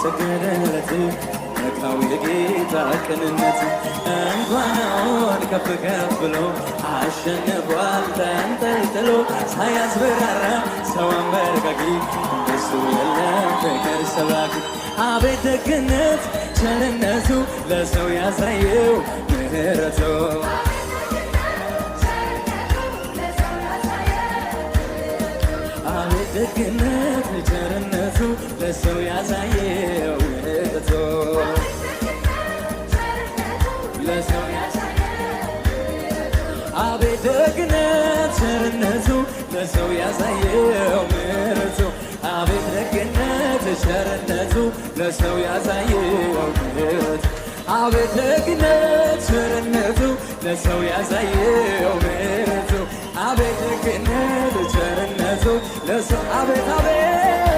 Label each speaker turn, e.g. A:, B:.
A: ሰገደለት ነካው የጌታ ቅንነት እንኳን አሁን ከፍ ከፍ ብሎ አሸንፏል ተንጠልጥሎ ሳያስፈራራ ሰው አንበርካኪ እንደሱ የለም ፍቅር ሰባኪ አቤት ደግነት ቸርነቱ ለሰው ያሳየው ምህረቱ አቤት ደግነት ቸርነቱ ለሰው ያሳየው ምህረቱ ለሰው አቤት ደግነት ቸርነቱ ለሰው ያሳየው ምህረቱ አቤት ደግነት ቸርነቱ ለሰው ያሳየው ምህረቱ አቤት ደግነት ቸርነቱ ለሰው ያሳየው ምህረቱ አቤት ደግነት ቸርነቱ ለሰው አቤት አቤት